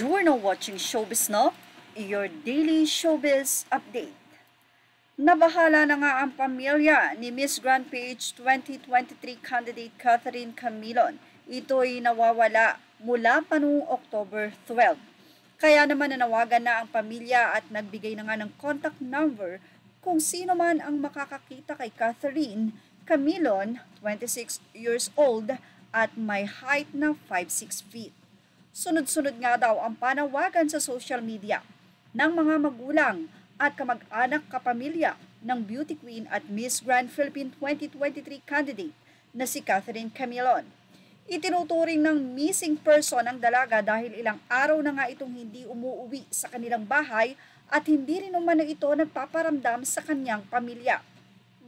You are now watching Showbiz Now, your daily showbiz update. Nabahala na nga ang pamilya ni Miss Grand PH 2023 candidate Catherine Camilon. Ito'y nawawala mula pa noong October 12. Kaya naman nanawagan na ang pamilya at nagbigay na nga ng contact number kung sino man ang makakakita kay Catherine Camilon, 26 years old at may height na 5'6 feet. Sunod-sunod nga daw ang panawagan sa social media ng mga magulang at kamag-anak kapamilya ng beauty queen at Miss Grand Philippine 2023 candidate na si Catherine Camilon. Itinuturing ng missing person ang dalaga dahil ilang araw na nga itong hindi umuwi sa kanilang bahay at hindi rin naman ito nagpaparamdam sa kanyang pamilya.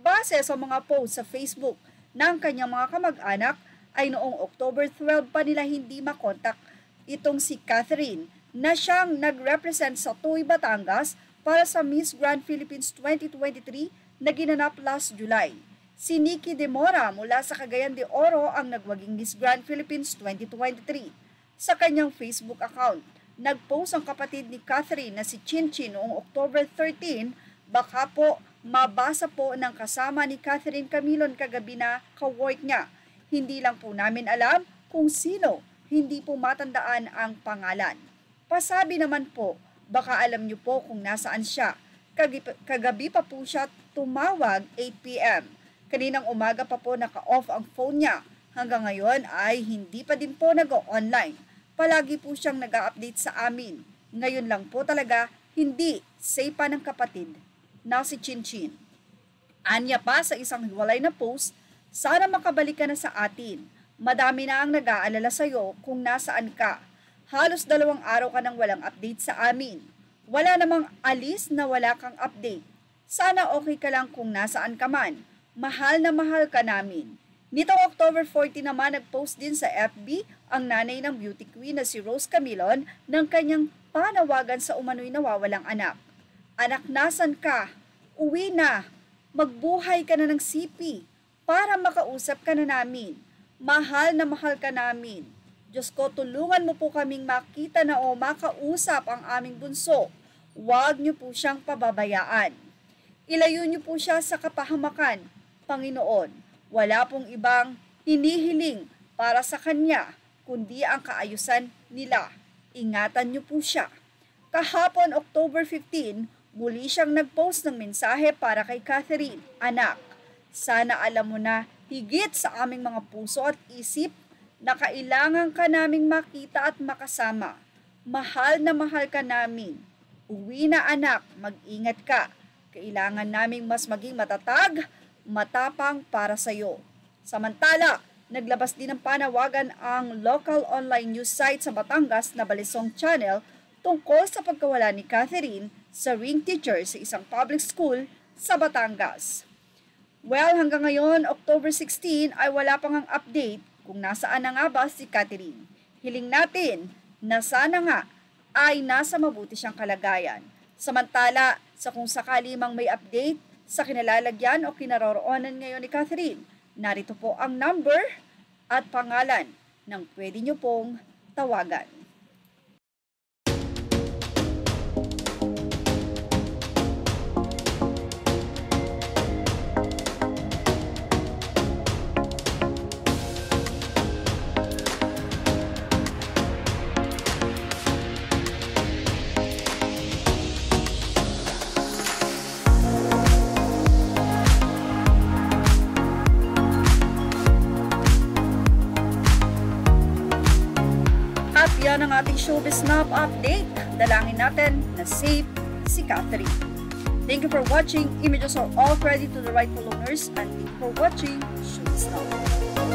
Base sa mga post sa Facebook ng kanyang mga kamag-anak ay noong October 12 pa nila hindi makontak itong si Catherine na siyang nag-represent sa Tuy, Batangas para sa Miss Grand Philippines 2023 na ginanap last July. Si Nikki De Mora mula sa Cagayan de Oro ang nagwaging Miss Grand Philippines 2023. Sa kanyang Facebook account, nag-post ang kapatid ni Catherine na si Chinchin noong October 13, baka po mabasa po ng kasama ni Catherine Camilon kagabi na ka-work niya. Hindi lang po namin alam kung sino, hindi po matandaan ang pangalan. Pasabi naman po, baka alam niyo po kung nasaan siya. Kagabi pa po siya tumawag 8 p.m. Kaninang umaga pa po naka-off ang phone niya. Hanggang ngayon ay hindi pa din po nag-online. Palagi po siyang nag-update sa amin. Ngayon lang po talaga hindi say pa ng kapatid na si Chinchin. Anya pa sa isang hiwalay na post, sana makabalik ka na sa atin. Madami na ang nag-aalala sa'yo kung nasaan ka. Halos 2 araw ka nang walang update sa amin. Wala namang alis na wala kang update. Sana okay ka lang kung nasaan ka man. Mahal na mahal ka namin. Nitong October 14 naman nag-post din sa FB ang nanay ng beauty queen na si Rose Camilon ng kanyang panawagan sa umano'y nawawalang anak. Anak, nasan ka? Uwi na. Magbuhay ka na ng CP para makausap ka na namin. Mahal na mahal ka namin. Diyos ko, tulungan mo po kaming makita na o makausap ang aming bunso. Huwag niyo po siyang pababayaan. Ilayo niyo po siya sa kapahamakan, Panginoon. Wala pong ibang hinihiling para sa kanya, kundi ang kaayusan nila. Ingatan niyo po siya. Kahapon, October 15, muli siyang nag-post ng mensahe para kay Catherine. Anak, sana alam mo na higit sa aming mga puso at isip na kailangan ka naming makita at makasama. Mahal na mahal ka namin. Uwi na anak, mag-ingat ka. Kailangan naming mas maging matatag, matapang para sa iyo. Samantala, naglabas din ng panawagan ang local online news site sa Batangas na Balisong Channel tungkol sa pagkawala ni Catherine sa ring teacher sa isang public school sa Batangas. Well, hanggang ngayon, October 16 ay wala pang ang update kung nasaan na nga ba si Catherine. Hiling natin na sana nga ay nasa mabuti siyang kalagayan. Samantala, sa kung sakali mang may update sa kinalalagyan o kinaroroonan ngayon ni Catherine, narito po ang number at pangalan ng pwede niyo pong tawagan. At yan ang ating Showbiz Now update. Dalangin natin na safe si Catherine. Thank you for watching. Images are all credit to the rightful owners and thank you for watching Showbiz Now.